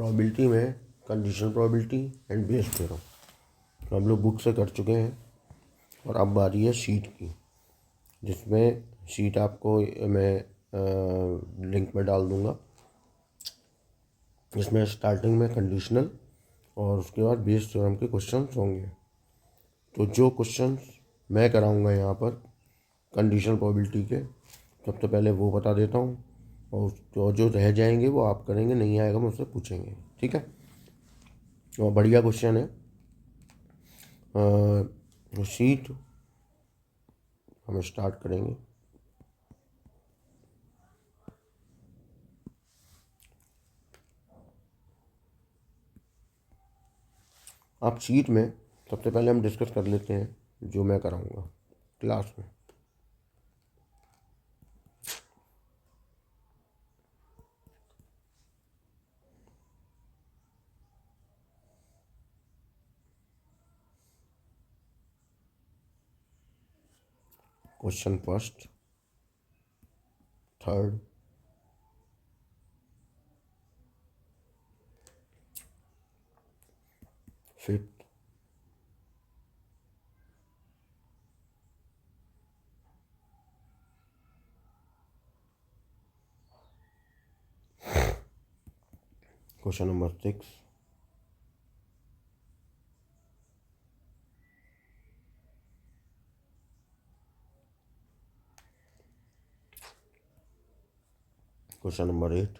Probability में conditional probability and Bayes theorem तो हम लोग बुक से कर चुके हैं। और अब बारी है शीट की, जिसमें शीट आपको मैं लिंक में डाल दूँगा। इसमें स्टार्टिंग में कंडीशनल और उसके बाद बेस थ्योरम के क्वेश्चंस होंगे। तो जो क्वेश्चंस मैं कराऊंगा यहाँ पर कंडीशनल प्रोबेबिलिटी के, सबसे पहले वो बता देता हूँ, और जो रह जाएंगे वो आप करेंगे, नहीं आएगा मुझसे पूछेंगे, ठीक है। और बढ़िया क्वेश्चन है। शीट हम स्टार्ट करेंगे। आप शीट में सबसे पहले हम डिस्कस कर लेते हैं जो मैं कराऊंगा क्लास में। Question first, third, fifth, question number 6, question number 8,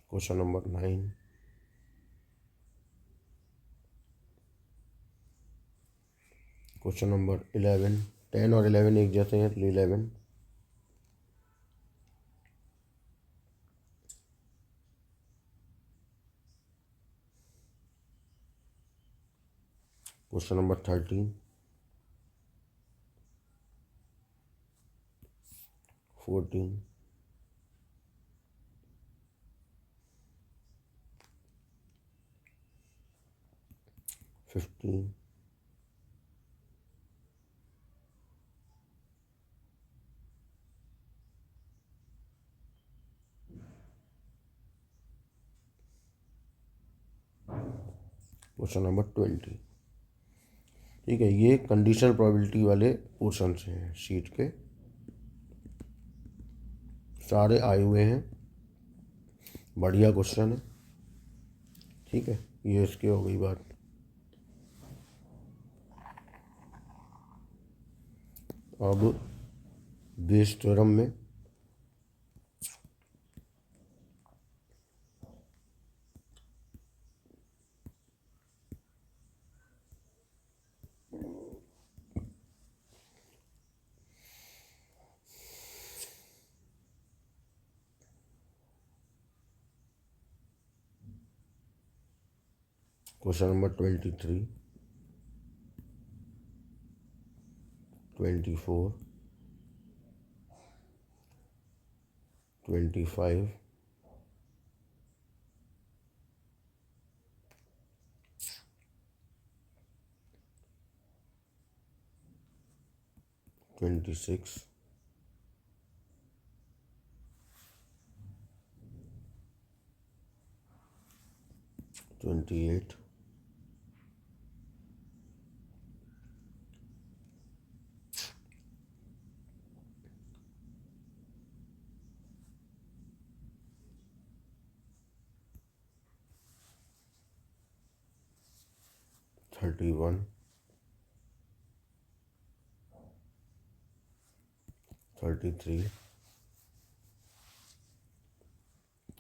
question number 9, question number 11। 10 और 11 एक जैसे हैं, 11, क्वेश्चन नंबर 13, 14, 15, क्वेश्चन नंबर 20। ठीक है, ये कंडीशनल प्रोबेबिलिटी वाले पोर्शन हैं शीट के, सारे आए हुए हैं। बढ़िया क्वेश्चन है, ठीक है। ये इसकी हो गई बात। अब बेस थ्योरम में क्वेश्चन नंबर 23, 24, 25, 26, 28, 31, 33,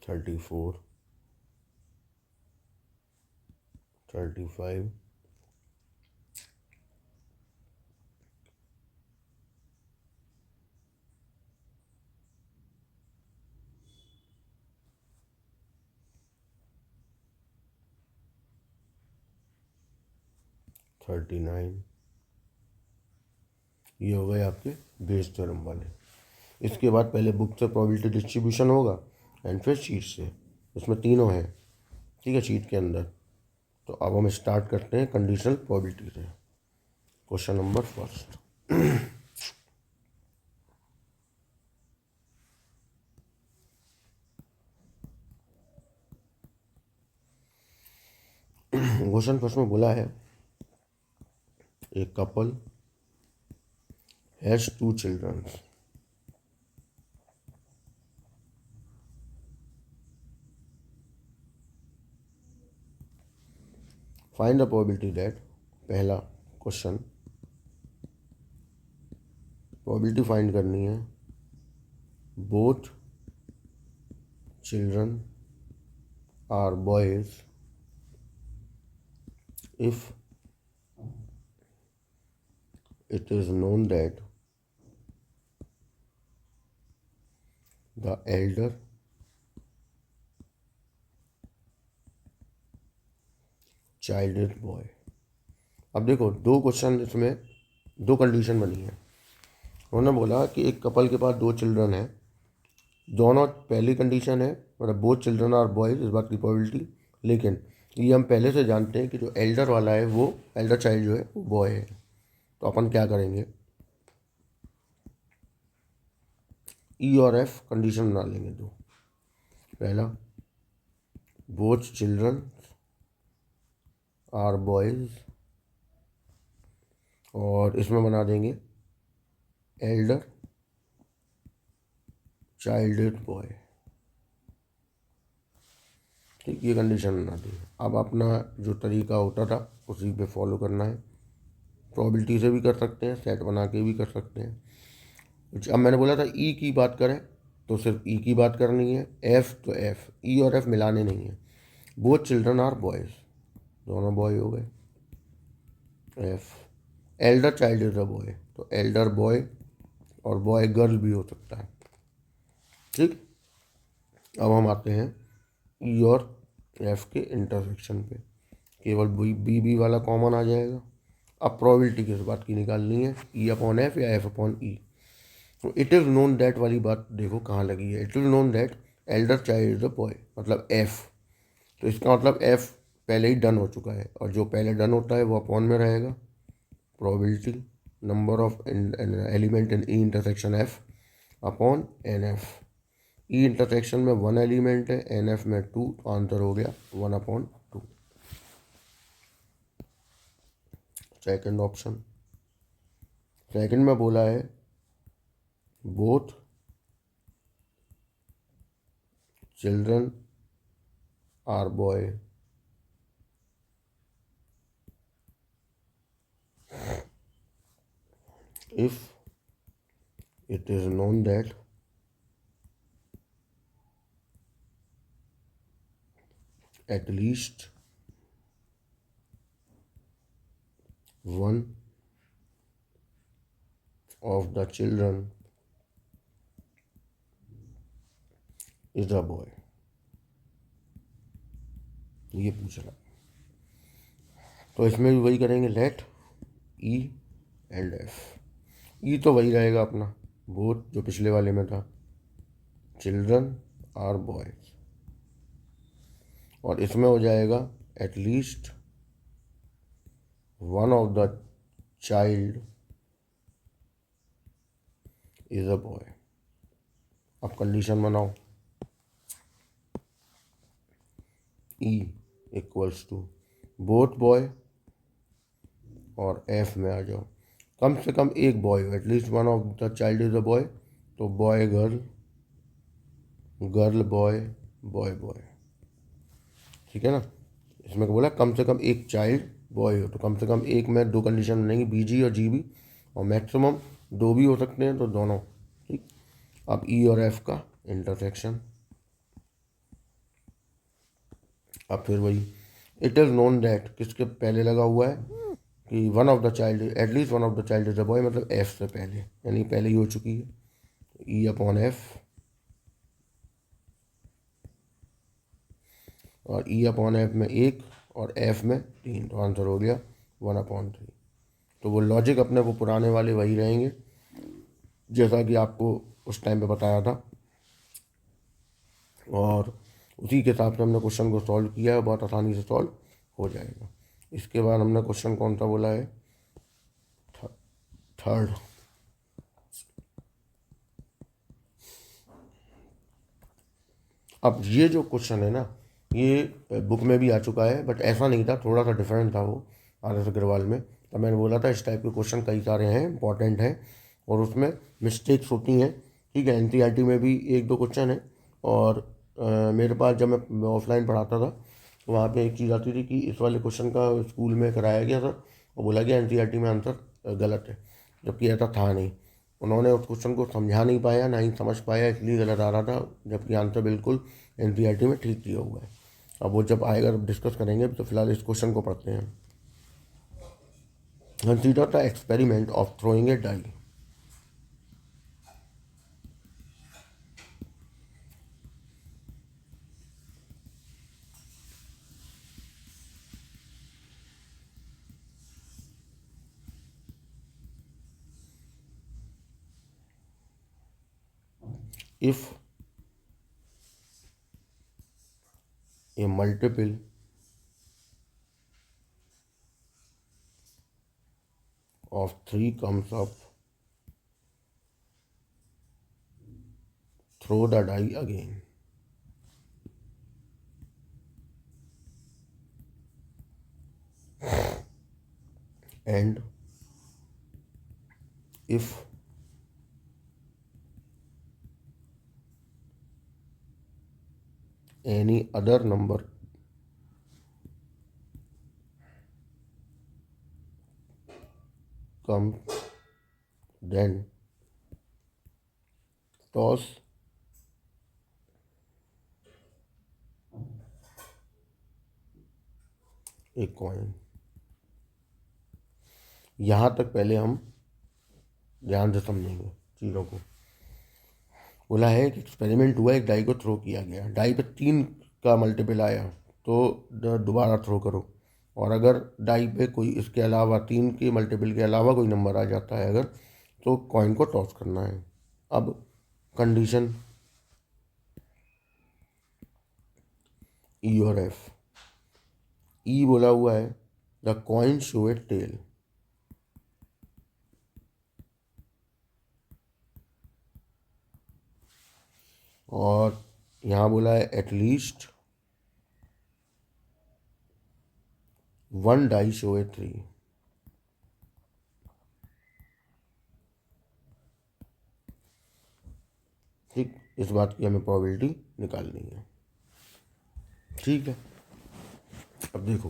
34, 35, 39। ये हो गए आपके बेस थ्योरम वाले। इसके बाद पहले बुक से प्रोबेबिलिटी डिस्ट्रीब्यूशन होगा एंड फिर शीट से। इसमें तीनों हैं, ठीक है, शीट के अंदर। तो अब हम स्टार्ट करते हैं कंडीशनल प्रोबेबिलिटी से। Question number first, question first में बोला है a couple has 2 children, find the probability that, पहला क्वेश्चन प्रोबेबिलिटी फाइंड करनी है, both children are boys if it is known that the elder child is boy। अब देखो दो क्वेश्चन इसमें, दो कंडीशन बनी है। उन्होंने बोला कि एक कपल के पास 2 चिल्ड्रन हैं, दोनों, पहली कंडीशन है मतलब बोथ चिल्ड्रन आर बॉयज, इस बात की प्रोबेबिलिटी, लेकिन ये हम पहले से जानते हैं कि जो एल्डर वाला है वो एल्डर चाइल्ड जो है वो बॉय है। तो अपन क्या करेंगे, ई और एफ कंडीशन बना लेंगे दो। पहला, बोथ चिल्ड्रन आर बॉयज, और इसमें बना देंगे एल्डर चाइल्ड इज बॉय। ठीक, ये कंडीशन बना दी। अब अपना जो तरीका होता था उसी पे फॉलो करना है। प्रोबेबिलिटी से भी कर सकते हैं, सेट बना के भी कर सकते हैं। अब मैंने बोला था ई की बात करें तो सिर्फ ई की बात करनी है, एफ तो एफ, ई और एफ मिलाने नहीं है। बोथ चिल्ड्रन आर बॉयज, दोनों बॉय हो गए। F, Elder child is a boy, तो एल्डर बॉय और बॉय गर्ल भी हो सकता है। ठीक, अब हम आते हैं ई और एफ के इंटरसेक्शन पे, केवल बी वाला कॉमन आ जाएगा। अब प्रोबेबिलिटी किस बात की निकालनी है, ई अपॉन एफ या एफ अपॉन ई। तो इट इज़ नोन दैट वाली बात देखो कहाँ लगी है, it is known that Elder child is a boy, मतलब एफ। तो इसका मतलब एफ पहले ही डन हो चुका है, और जो पहले डन होता है वो अपॉन में रहेगा। Probability number of element in E intersection F upon N F. E intersection में 1 एलिमेंट है, एन एफ में 2, तो आंसर हो गया 1/2। सेकेंड ऑप्शन, सेकेंड में बोला है both children are boy if it is known that at least one of the children is a boy। ये पूछ रहा, तो इसमें भी वही करेंगे, लेट ई एंड एफ। ई तो वही रहेगा अपना, बोथ जो पिछले वाले में था, चिल्ड्रन आर बॉयज, और इसमें हो जाएगा at least one of the child is a boy. अब कंडीशन बनाओ, E equals to both boy, और एफ में आ जाओ कम से कम एक बॉय हो, at least one of the child is a boy, तो boy girl, girl boy, boy boy. ठीक है ना, इसमें बोला कम से कम एक चाइल्ड बॉय हो, तो कम से कम एक में दो कंडीशन बनेंगी, बी जी और जी बी, और मैक्सिमम 2 भी हो सकते हैं, तो दोनों। ठीक, अब ई और एफ का इंटरसेक्शन, अब फिर वही, इट इज़ नोन दैट किसके पहले लगा हुआ है कि one of the child, at least one of the child is a boy, मतलब एफ से पहले, यानी पहले ही हो चुकी है, ई अपॉन एफ, और ई अपॉन एफ में 1 और एफ में 3, तो आंसर हो गया 1/3। तो वो लॉजिक अपने वो पुराने वाले वही रहेंगे जैसा कि आपको उस टाइम पे बताया था, और उसी के हिसाब से हमने क्वेश्चन को सॉल्व किया है, बहुत आसानी से सॉल्व हो जाएगा। इसके बाद हमने क्वेश्चन कौन सा बोला है, थर्ड। अब ये जो क्वेश्चन है ना, ये बुक में भी आ चुका है, बट ऐसा नहीं था, थोड़ा सा डिफरेंट था वो RS अग्रवाल में। तो मैंने बोला था इस टाइप के क्वेश्चन कई सारे हैं, इंपॉर्टेंट हैं, और उसमें मिस्टेक्स होती हैं। ठीक है, NCERT में भी एक दो क्वेश्चन है, और मेरे पास जब मैं ऑफलाइन पढ़ाता था तो वहाँ पे एक चीज़ आती थी कि इस वाले क्वेश्चन का स्कूल में कराया गया सर, और बोला गया NCERT में आंसर गलत है, जबकि ऐसा था नहीं। उन्होंने उस क्वेश्चन को समझा नहीं पाया, ना ही समझ पाया, इसलिए गलत आ रहा था, जबकि आंसर बिल्कुल NCERT में ठीक दिया हुआ है। अब वो जब आएगा तब डिस्कस करेंगे, तो फिलहाल इस क्वेश्चन को पढ़ते हैं। Consider the experiment of throwing a die. If a multiple of 3 comes up, throw the die again. And if any other number comes, then toss a coin। यहाँ तक पहले हम ध्यान से समझेंगे चीज़ों को। बोला है कि एक्सपेरिमेंट हुआ, एक डाई को थ्रो किया गया, डाई पे 3 का मल्टीपल आया तो दोबारा थ्रो करो, और अगर डाई पे कोई इसके अलावा 3 के मल्टीपल के अलावा कोई नंबर आ जाता है अगर, तो कॉइन को टॉस करना है। अब कंडीशन ई और एफ। ई बोला हुआ है the coin show a tail, और यहाँ बोला है एटलीस्ट 1 डाई शो ए 3। ठीक, इस बात की हमें प्रोबेबिलिटी निकालनी है। ठीक है, अब देखो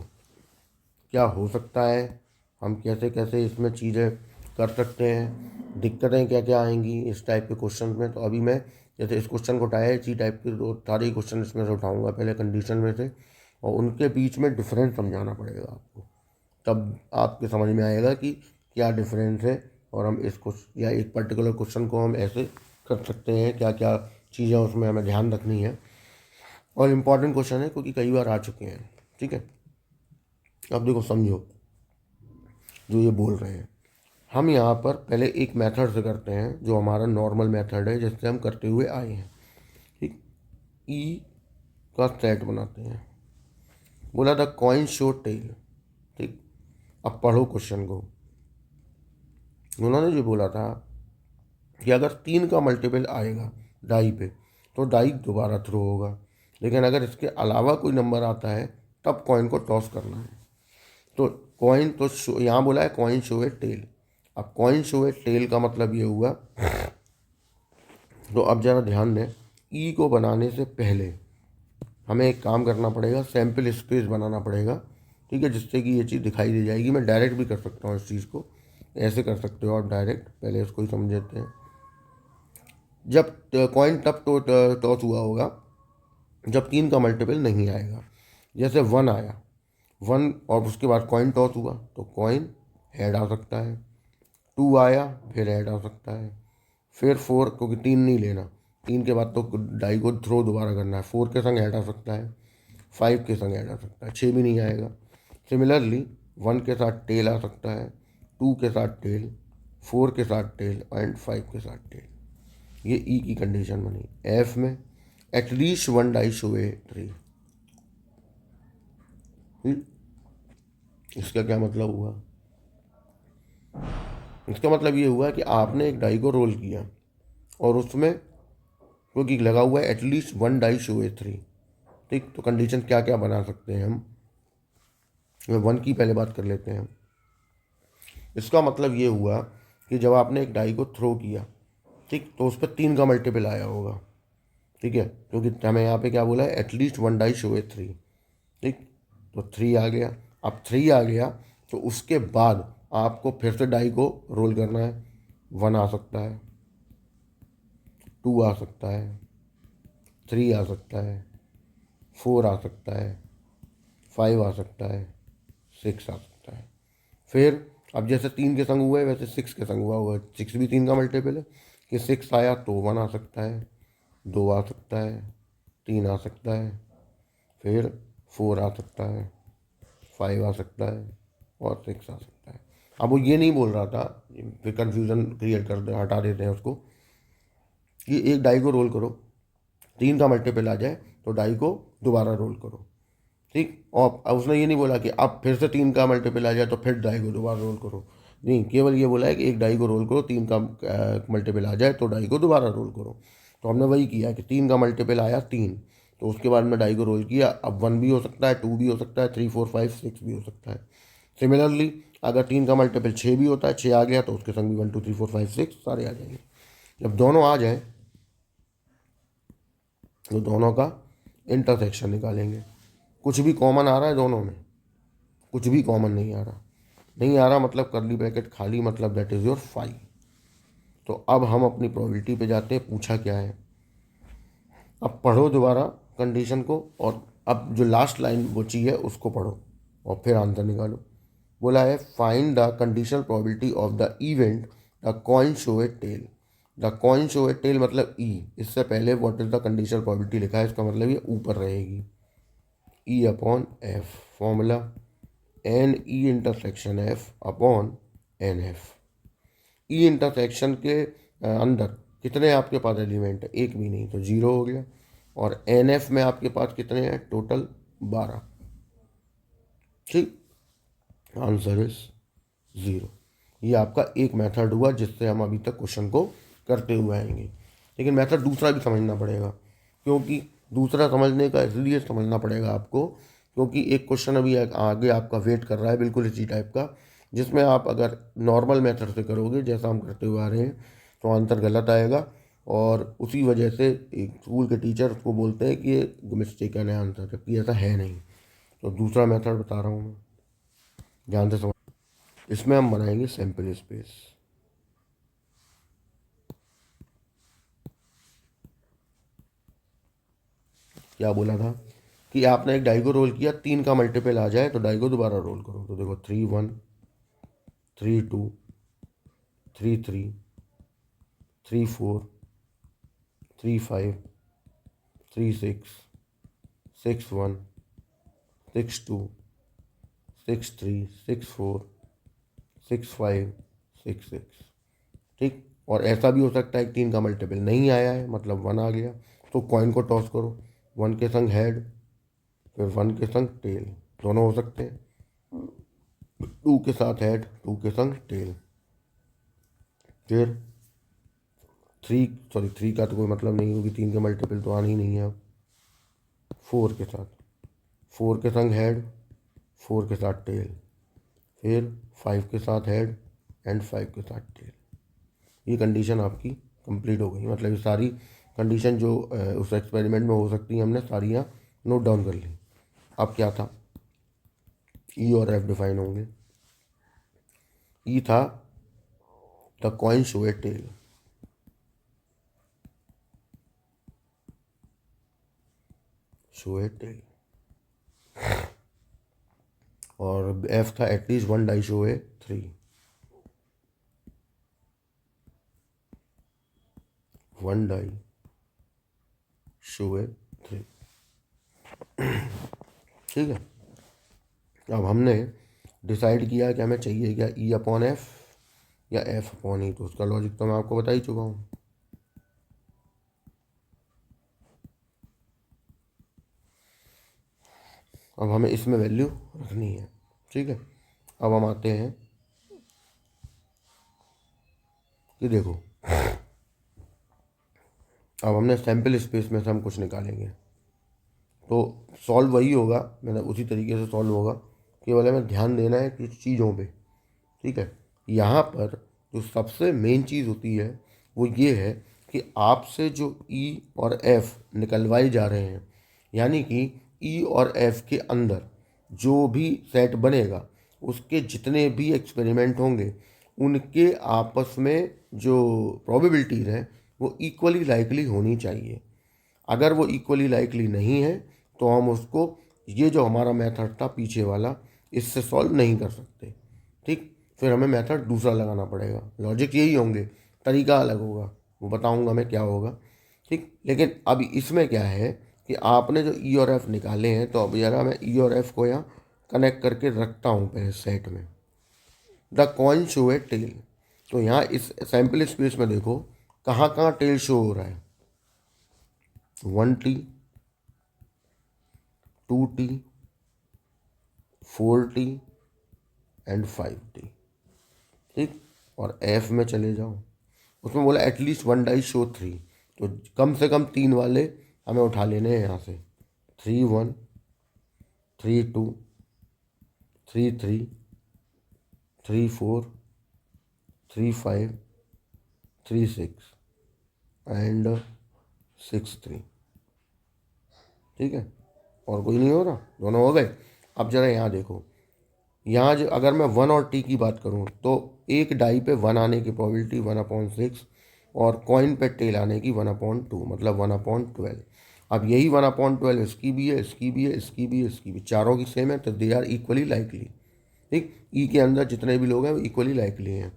क्या हो सकता है, हम कैसे कैसे इसमें चीज़ें कर सकते हैं, दिक्कतें क्या क्या आएंगी इस टाइप के क्वेश्चन में। तो अभी मैं जैसे इस क्वेश्चन को उठाया, इसी टाइप के दो सारे क्वेश्चन इसमें से उठाऊंगा पहले कंडीशन में से, और उनके बीच में डिफरेंस समझाना पड़ेगा आपको, तब आपके समझ में आएगा कि क्या डिफरेंस है, और हम इस क्वेश्चन या एक पर्टिकुलर क्वेश्चन को हम ऐसे कर सकते हैं, क्या क्या चीज़ें उसमें हमें ध्यान रखनी है। और इम्पॉर्टेंट क्वेश्चन है क्योंकि कई बार आ चुके हैं। ठीक है, अब देखो समझो जो ये बोल रहे हैं। हम यहाँ पर पहले एक मेथड से करते हैं जो हमारा नॉर्मल मेथड है, जिससे हम करते हुए आए हैं। ठीक, ई का सेट बनाते हैं। बोला था कॉइन शो टेल। ठीक, अब पढ़ो क्वेश्चन को। उन्होंने जो बोला था कि अगर 3 का मल्टीपल आएगा डाई पे तो डाई दोबारा थ्रो होगा, लेकिन अगर इसके अलावा कोई नंबर आता है तब कॉइन को टॉस करना है। तो कॉइन तो शो, यहाँ बोला है कॉइन शो ए टेल। अब कॉइन शो ए टेल का मतलब ये हुआ, तो अब ज़रा ध्यान दें, ई को बनाने से पहले हमें एक काम करना पड़ेगा, सैम्पल स्पेस बनाना पड़ेगा। ठीक है, जिससे कि ये चीज़ दिखाई दे जाएगी। मैं डायरेक्ट भी कर सकता हूँ इस चीज़ को, ऐसे कर सकते हो आप डायरेक्ट। पहले इसको ही समझ लेते हैं। जब कॉइन तब टॉस हुआ होगा जब 3 का मल्टीपल नहीं आएगा। जैसे 1 आया, 1 और उसके बाद कॉइन टॉस हुआ तो कॉइन हेड आ सकता है। 2 आया फिर हेड आ सकता है। फिर 4, क्योंकि 3 नहीं लेना, 3 के बाद तो डाई को थ्रो दोबारा करना है, 4 के संग हेड आ सकता है, 5 के संग हेड आ सकता है, 6 भी नहीं आएगा। सिमिलरली 1 के साथ टेल आ सकता है, 2 के साथ टेल, 4 के साथ टेल एंड 5 के साथ टेल। ये ई की कंडीशन बनी। एफ में एटलीस्ट 1 डाई शो ए 3। इसका क्या मतलब हुआ? इसका मतलब ये हुआ कि आपने एक डाई को रोल किया और उसमें क्योंकि लगा हुआ है एटलीस्ट 1 डाई शो ए 3, ठीक, तो कंडीशन क्या क्या बना सकते हैं हम, 1 की पहले बात कर लेते हैं। इसका मतलब ये हुआ कि जब आपने एक डाई को थ्रो किया, ठीक, तो उस पर 3 का मल्टीपल आया होगा, ठीक है, क्योंकि हमें यहाँ पे क्या बोला है, एटलीस्ट 1 डाई शो ए 3, ठीक, तो 3 आ गया। अब 3 आ गया तो उसके बाद आपको फिर से डाई को रोल करना है। 1 आ सकता है, 2 आ सकता है, 3 आ सकता है, 4 आ सकता है, 5 आ सकता है, 6 आ सकता है। फिर अब जैसे 3 के संग हुआ है वैसे 6 के संग हुआ होगा, 6 भी 3 का मल्टीपल है, कि 6 आया तो 1 आ सकता है, 2 आ सकता है, 3 आ सकता है, फिर 4 आ सकता है, 5 आ सकता है और 6 आ सकता है। अब वो ये नहीं बोल रहा था, फिर कन्फ्यूज़न क्रिएट कर दे, हटा देते हैं उसको, कि एक डाई को रोल करो, 3 का मल्टीपल आ जाए तो डाई को दोबारा रोल करो, ठीक, और अब उसने ये नहीं बोला कि अब फिर से 3 का मल्टीपल आ जाए तो फिर डाई को दोबारा रोल करो, नहीं, केवल ये बोला है कि एक डाई को रोल करो, 3 का मल्टीपल आ जाए तो डाई को दोबारा रोल करो। तो हमने वही किया कि 3 का मल्टीपल आया 3, तो उसके बाद में डाई को रोल किया। अब 1 भी हो सकता है, 2 भी हो सकता है, 3 4 5 6 भी हो सकता है। सिमिलरली अगर 3 का मल्टीपल 6 भी होता है, 6 आ गया तो उसके संग भी 1 2 3 4 5 6 सारे आ जाएंगे। जब दोनों आ जाए तो दोनों का इंटरसेक्शन निकालेंगे। कुछ भी कॉमन आ रहा है दोनों में, कुछ भी कॉमन नहीं आ रहा, नहीं आ रहा मतलब करली ब्रैकेट खाली, मतलब दैट इज़ योर 5। तो अब हम अपनी प्रोबेबिलिटी पे जाते हैं, पूछा क्या है। अब पढ़ो दोबारा कंडीशन को, और अब जो लास्ट लाइन बची है उसको पढ़ो और फिर आंसर निकालो। बोला है find the conditional probability of the event the coin show a tail. The coin show a tail मतलब ई, इससे पहले what is the conditional probability लिखा है, इसका मतलब ये ऊपर रहेगी, E upon F, formula N E intersection F upon N F. E intersection के अंदर कितने आपके पास एलिमेंट है, एक भी नहीं, तो 0 हो गया। और एन एफ में आपके पास कितने हैं, टोटल 12, ठीक, आंसर इज 0। ये आपका एक मेथड हुआ जिससे हम अभी तक क्वेश्चन को करते हुए आएंगे। लेकिन मेथड दूसरा भी समझना पड़ेगा, क्योंकि दूसरा समझने का इसलिए समझना पड़ेगा आपको, क्योंकि एक क्वेश्चन अभी आगे आपका वेट कर रहा है बिल्कुल इसी टाइप का, जिसमें आप अगर नॉर्मल मेथड से करोगे जैसा हम करते हुए आ रहे हैं तो आंसर गलत आएगा। और उसी वजह से एक स्कूल के टीचर को बोलते हैं कि ये मिस्टेकन है आंसर, जबकि ऐसा है नहीं। तो दूसरा मेथड बता रहा हूँ मैं, ध्यान से समझ। इसमें हम बनाएंगे सैम्पल स्पेस। क्या बोला था कि आपने एक डाई को रोल किया, 3 का मल्टीपल आ जाए तो डाई को दोबारा रोल करो। तो देखो 3 1, 3 2, 3 3, 3 4, 3 5, 3 6, 6 1, 6 2, 6 3, 6 4, 6 5, 6 6, ठीक। और ऐसा भी हो सकता है कि 3 का मल्टीपल नहीं आया है, मतलब 1 आ गया, तो कॉइन को टॉस करो, 1 के संग हेड, फिर 1 के संग टेल, दोनों हो सकते हैं। 2 के साथ हेड, 2 के संग टेल, फिर 3 का तो कोई मतलब नहीं होगी, 3 के मल्टीपल तो आनी ही नहीं है। अब 4 के साथ, 4 के संग हेड, 4 के साथ टेल, फिर 5 के साथ हेड एंड 5 के साथ टेल। ये कंडीशन आपकी कंप्लीट हो गई, मतलब ये सारी कंडीशन जो उस एक्सपेरिमेंट में हो सकती है हमने सारी यहाँ नोट डाउन कर ली। अब क्या था, ई और एफ डिफाइन होंगे। ई था the coin show a tail, show a tail, और एफ था at least 1 die show a 3, 1 die show a 3, ठीक है। अब हमने डिसाइड किया कि हमें चाहिए क्या, ई अपॉन एफ या एफ अपॉन ई, तो उसका लॉजिक तो मैं आपको बता ही चुका हूँ। अब हमें इसमें वैल्यू रखनी है, ठीक है। अब हम आते हैं कि देखो, अब हमने सैम्पल स्पेस में से हम कुछ निकालेंगे, तो सॉल्व वही होगा, मतलब उसी तरीके से सॉल्व होगा, केवल हमें ध्यान देना है कुछ चीज़ों पे। ठीक है, यहाँ पर जो सबसे मेन चीज़ होती है वो ये है कि आपसे जो ई और एफ निकलवाए जा रहे हैं, यानी कि ई और एफ के अंदर जो भी सेट बनेगा उसके जितने भी एक्सपेरिमेंट होंगे उनके आपस में जो प्रोबेबिलिटीज़ है वो इक्वली लाइकली होनी चाहिए। अगर वो इक्वली लाइकली नहीं है तो हम उसको, ये जो हमारा मेथड था पीछे वाला, इससे सॉल्व नहीं कर सकते। ठीक, फिर हमें मेथड दूसरा लगाना पड़ेगा। लॉजिक यही होंगे, तरीका अलग होगा, वो बताऊंगा मैं क्या होगा। ठीक, लेकिन अब इसमें क्या है कि आपने जो ई और एफ निकाले हैं, तो अब जरा मैं ई और एफ को यहाँ कनेक्ट करके रखता हूँ पहले सेट में। The coin show a tail, तो यहाँ इस सैम्पल स्पेस में देखो कहाँ कहाँ टेल शो हो रहा है। 1T, 2T, 4T and 5T। ठीक, और एफ में चले जाओ, उसमें बोला एटलीस्ट 1 डाई शो 3, तो कम से कम 3 वाले हमें उठा लेने हैं यहाँ से। 3 1, 3 2, 3 3, 3 4, 3 5, 3 6 एंड 6 3। ठीक है, और कोई नहीं हो रहा, दोनों हो गए। अब जरा यहाँ देखो, यहाँ जो अगर मैं 1 और टी की बात करूँ तो एक डाई पे 1 आने की प्रोबेबिलिटी 1/6 और कॉइन पे टेल आने की 1/2, मतलब 1/12। अब यही 1/12 इसकी भी है, इसकी भी है, इसकी भी है, इसकी भी, चारों की सेम है, तो दे आर इक्वली लाइकली। ठीक, ई के अंदर जितने भी लोग हैं वो इक्वली लाइकली हैं।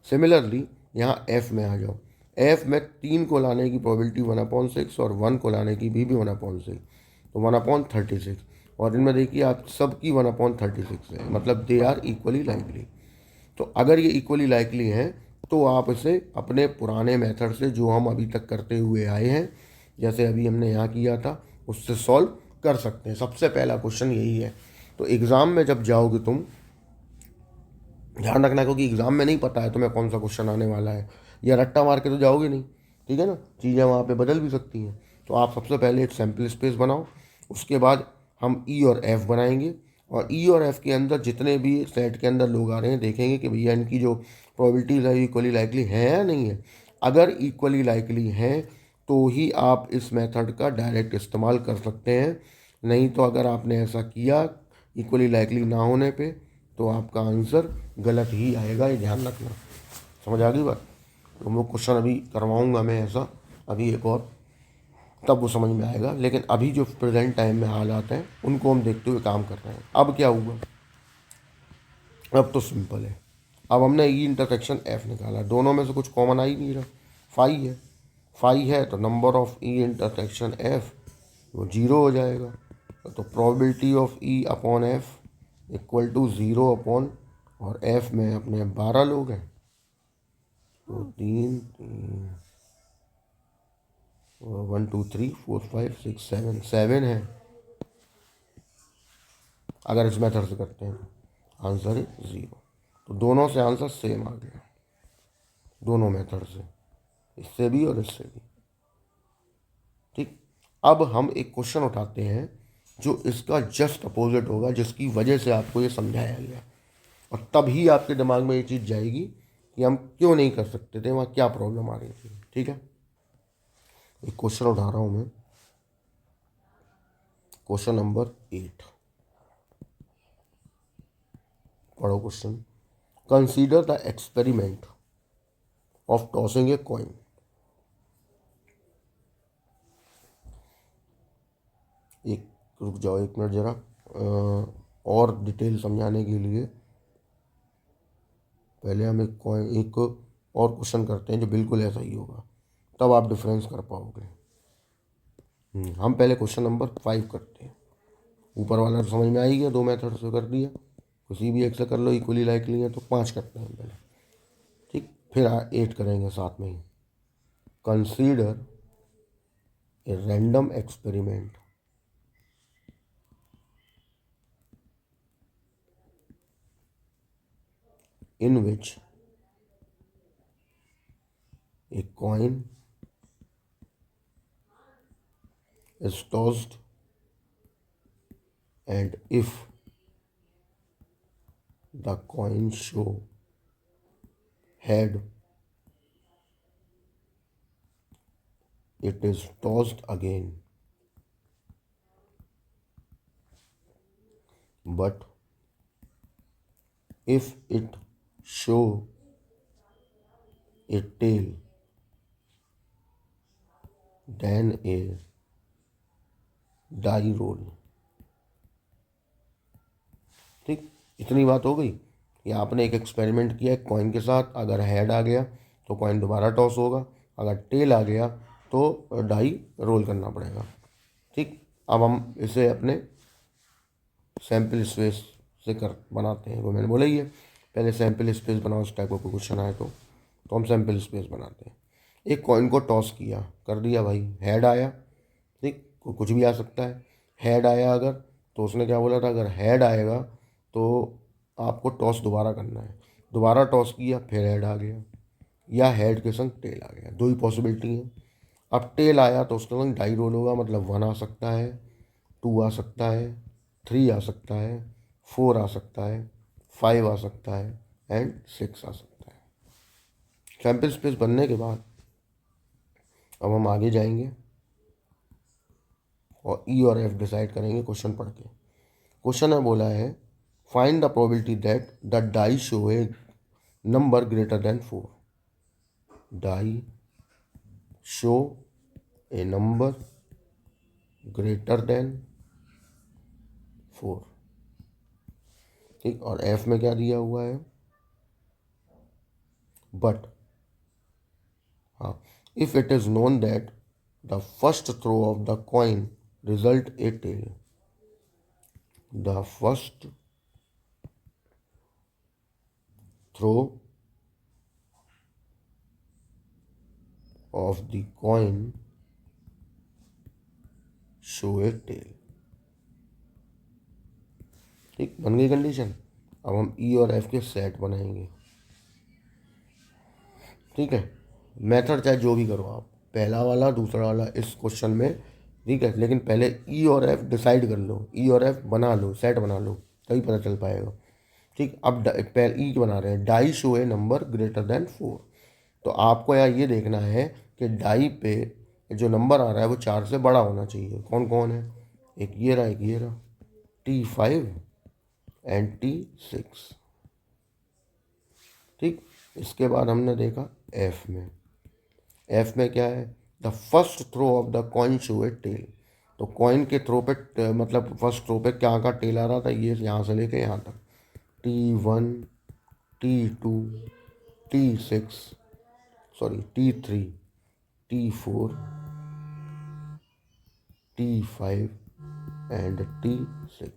सिमिलरली यहाँ एफ में आ जाओ, एफ में 3 को लाने की प्रोबेबिलिटी 1/6 और 1 को लाने की भी 1/6, तो 1/36। और इनमें देखिए आप सबकी 1/36 है, मतलब दे आर इक्वली लाइकली। तो अगर ये इक्वली लाइकली हैं तो आप इसे अपने पुराने मेथड से जो हम अभी तक करते हुए आए हैं, जैसे अभी हमने यहाँ किया था, उससे सॉल्व कर सकते हैं। सबसे पहला क्वेश्चन यही है। तो एग्ज़ाम में जब जाओगे तुम, ध्यान रखना, क्योंकि एग्ज़ाम में नहीं पता है तुम्हें कौन सा क्वेश्चन आने वाला है, या रट्टा मार के तो जाओगे नहीं। ठीक है ना, चीज़ें वहाँ पे बदल भी सकती हैं। तो आप सबसे पहले एक सैम्पल स्पेस बनाओ, उसके बाद हम ई और एफ बनाएंगे, और ई और एफ के अंदर जितने भी सेट के अंदर लोग आ रहे हैं देखेंगे कि भैया इनकी जो प्रोबेबिलिटीज़ है इक्वली लाइकली है या नहीं है। अगर इक्वली लाइकली हैं तो ही आप इस मेथड का डायरेक्ट इस्तेमाल कर सकते हैं, नहीं तो अगर आपने ऐसा किया इक्वली लाइकली ना होने पे तो आपका आंसर गलत ही आएगा, ये ध्यान रखना। समझ आ गई बात? तो वो क्वेश्चन अभी करवाऊंगा मैं ऐसा, अभी एक और, तब वो समझ में आएगा। लेकिन अभी जो प्रेजेंट टाइम में हालात हैं उनको हम देखते हुए काम कर रहे हैं। अब क्या हुआ, अब तो सिंपल है। अब हमने ई इंटरसेक्शन एफ निकाला, दोनों में से कुछ कॉमन आ ही नहीं रहा, फाई है। फाई है तो number of E intersection F वो 0 हो जाएगा। तो probability of E upon F equal to 0 upon, और एफ में अपने 12 लोग हैं, तो 1 2 3 4 5 6 7 7 है। अगर इस मेथड से करते हैं तो आंसर है 0। तो दोनों से आंसर सेम आ गया, दोनों मेथड से, इससे भी और इससे भी। ठीक, अब हम एक क्वेश्चन उठाते हैं जो इसका जस्ट अपोजिट होगा, जिसकी वजह से आपको ये समझाया गया, और तभी आपके दिमाग में ये चीज़ जाएगी कि हम क्यों नहीं कर सकते थे, वहाँ क्या प्रॉब्लम आ रही थी। ठीक है, एक क्वेश्चन उठा रहा हूँ मैं, क्वेश्चन नंबर 8। पढ़ो question. Consider the experiment of tossing a coin. एक रुक जाओ, एक मिनट जरा, और डिटेल समझाने के लिए पहले हम एक और क्वेश्चन करते हैं जो बिल्कुल ऐसा ही होगा, तब आप डिफरेंस कर पाओगे। हम पहले क्वेश्चन नंबर 5 करते हैं। ऊपर वाला तो समझ में आ ही गया, 2 मेथड से कर दिया, किसी भी एक से कर लो, इक्वली लाइकली है, तो 5 करते हैं पहले। ठीक, फिर 8 करेंगे साथ में ही। Consider a random experiment in which a coin is tossed and if the coin show head, it is tossed again. But if it show a tail, then a die roll. ठीक, इतनी बात हो गई। या आपने एक एक्सपेरिमेंट किया एक कॉइन के साथ, अगर हेड आ गया तो कॉइन दोबारा टॉस होगा, अगर टेल आ गया तो डाई रोल करना पड़ेगा। ठीक, अब हम इसे अपने सैम्पल स्पेस से कर बनाते हैं। वो मैंने बोला ही है, पहले सैम्पल स्पेस बनाओ, उस टाइप का कोई क्वेश्चन आए तो हम सैम्पल स्पेस बनाते हैं। एक कॉइन को टॉस किया, कर दिया भाई, हेड आया। ठीक, कुछ भी आ सकता है। हेड आया अगर, तो उसने क्या बोला था, अगर हेड आएगा तो आपको टॉस दोबारा करना है। दोबारा टॉस किया, फिर हेड आ गया, या हेड के संग टेल आ गया, दो ही पॉसिबिलिटी है। अब टेल आया तो उसके संग डाई रोल होगा, मतलब 1 आ सकता है, 2 आ सकता है, 3 आ सकता है, 4 आ सकता है, 5 आ सकता है एंड 6 आ सकता है। सैम्पल स्पेस बनने के बाद अब हम आगे जाएंगे और ई और एफ डिसाइड करेंगे क्वेश्चन पढ़ के। क्वेश्चन है, बोला है find the probability that the die show a number greater than 4। Die show a number greater than 4। ठीक, और एफ में क्या दिया हुआ है, बट हाँ, if it is known that the first throw of the coin result a tail. The first throw of the coin show a tail. ठीक, बन गई कंडीशन। अब हम ई और एफ के सेट बनाएंगे। ठीक है, मेथड चाहे जो भी करो आप, पहला वाला दूसरा वाला इस क्वेश्चन में, ठीक है, लेकिन पहले ई और एफ डिसाइड कर लो, ई और एफ बना लो, सेट बना लो, तभी पता चल पाएगा। ठीक, अब पहले ई बना रहे हैं, die show a number greater than 4। तो आपको यहाँ ये देखना है कि डाई पे जो नंबर आ रहा है वो 4 से बड़ा होना चाहिए। कौन कौन है, एक ये रहा, एक ये रहा, T5 एंड T6। ठीक, इसके बाद हमने देखा एफ में। एफ में क्या है, the first throw of the coin show a tail. तो कॉइन के थ्रो पे मतलब फर्स्ट थ्रो पे क्या का टेल आ रहा था, ये यहाँ से लेके यहाँ तक, T1, T2, T6, sorry T3, T4, T5 and T6।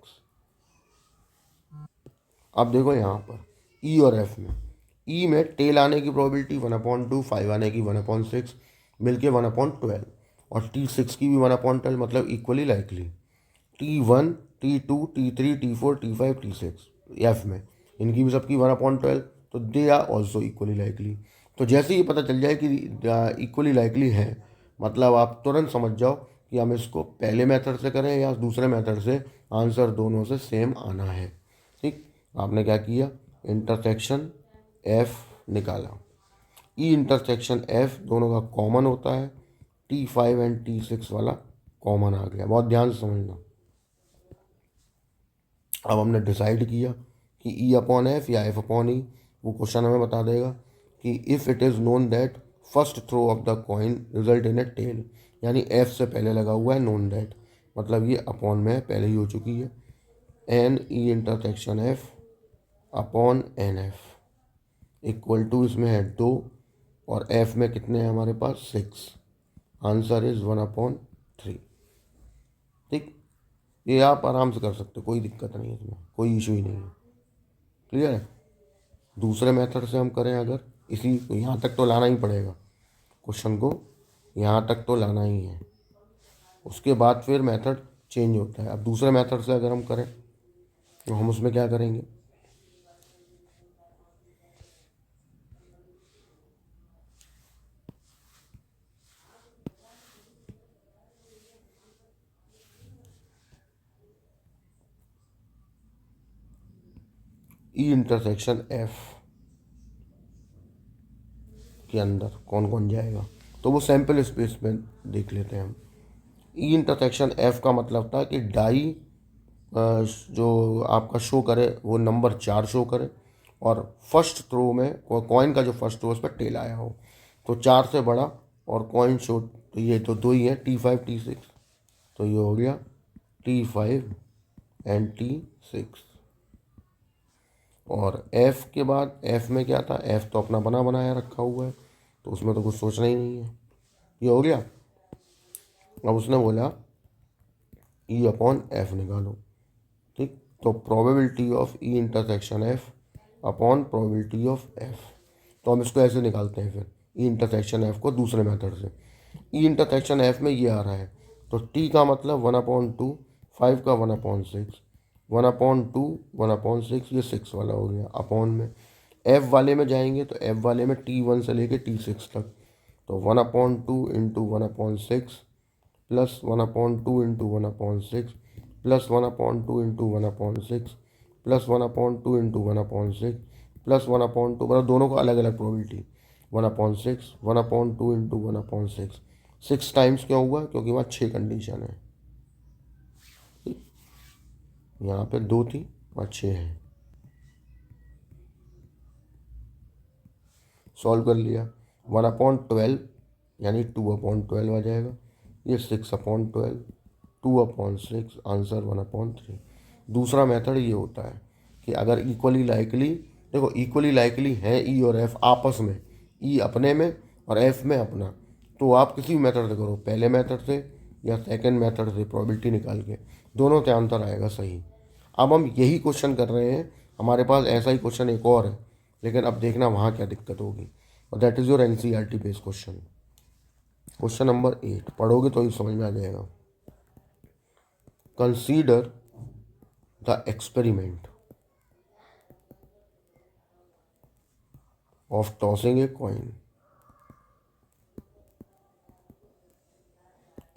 अब देखो यहाँ पर ई और एफ में, ई में टेल आने की प्रोबेबिलिटी 1/2, 5 आने की 1/6, मिलके 1/12, और T6 की भी 1/12, मतलब equally likely. T1, T2, T3, T4, T5, T6 F में, इनकी भी सबकी 1/12, तो they are also equally likely. तो जैसे ही पता चल जाए कि इक्वली लाइकली है, मतलब आप तुरंत समझ जाओ कि हम इसको पहले मेथड से करें या दूसरे मेथड से, आंसर दोनों से सेम आना है। ठीक, आपने क्या किया, इंटरसेक्शन एफ निकाला, ई इंटरसेक्शन एफ दोनों का कॉमन होता है, T5 एंड T6 वाला कॉमन आ गया, बहुत ध्यान से समझना। अब हमने डिसाइड किया कि ई अपॉन एफ या एफ अपॉन ई, वो क्वेश्चन हमें बता देगा कि if it is known that first throw of the coin result in a tail, यानी एफ से पहले लगा हुआ है नोन दैट, मतलब ये अपॉन में पहले ही हो चुकी है। N E intersection F upon N F equal to, इसमें है 2 और एफ में कितने हैं हमारे पास, 6। Answer is 1/3। ठीक, ये आप आराम से कर सकते हो, कोई दिक्कत नहीं है, इसमें कोई इशू ही नहीं है। क्लियर है। दूसरे मेथड से हम करें अगर, इसी को यहाँ तक तो लाना ही पड़ेगा, क्वेश्चन को यहाँ तक तो लाना ही है, उसके बाद फिर मेथड चेंज होता है। अब दूसरे मेथड से अगर हम करें तो हम उसमें क्या करेंगे, ई इंटरसेक्शन एफ के अंदर कौन कौन जाएगा, तो वो सैंपल स्पेस में देख लेते हैं हम। ई इंटरसेक्शन एफ का मतलब था कि डाई जो आपका शो करे वो नंबर 4 शो करे और फर्स्ट थ्रो में कॉइन का जो फर्स्ट थ्रो उस पर टेल आया हो, तो 4 से बड़ा और कॉइन शो, तो ये तो दो ही है T5 T6, तो ये हो गया T5 एंड T6। और F के बाद F में क्या था, F तो अपना बना बनाया रखा हुआ है, तो उसमें तो कुछ सोचना ही नहीं है, ये हो गया। अब उसने बोला E अपॉन F निकालो, ठीक, तो probability of E intersection F upon probability of F, तो हम इसको ऐसे निकालते हैं फिर ई इंटरसेक्शन एफ को दूसरे मेथड से। ई इंटरसेक्शन एफ में ये आ रहा है, तो टी का मतलब 1/2, 5 का 1/6, 1/2 1/6, ये 6 वाला हो गया अपॉन में। एफ वाले में जाएंगे तो एफ वाले में T1 से लेके T6 तक, तो 1/2 into 1/6 plus 1/2 into 1/6 plus 1/2 into 1/6 plus 1/2 into 1/6 plus 1/2, मतलब दोनों को अलग अलग प्रोबेबिलिटी, 1/6 1/2 इंटू 1/6, 6 टाइम्स क्यों हुआ, क्योंकि वहाँ 6 कंडीशन है, यहाँ पे 2 थी वहाँ 6 है। सॉल्व कर लिया, 1/12 यानी 2/12 आ जाएगा, ये 6/12, 2/6, आंसर 1/3। दूसरा मेथड ये होता है कि अगर इक्वली लाइकली, देखो इक्वली लाइकली है ई और एफ आपस में, ई अपने में और एफ में अपना, तो आप किसी भी मेथड से करो, पहले मेथड से या सेकंड मेथड से प्रोबेबिलिटी निकाल के, दोनों के आंसर आएगा सही। अब हम यही क्वेश्चन कर रहे हैं, हमारे पास ऐसा ही क्वेश्चन एक और है, लेकिन अब देखना वहाँ क्या दिक्कत होगी, और that is your NCERT based question. Question number 8 पढ़ोगे तो ही समझ में आ जाएगा। Consider the experiment of tossing a coin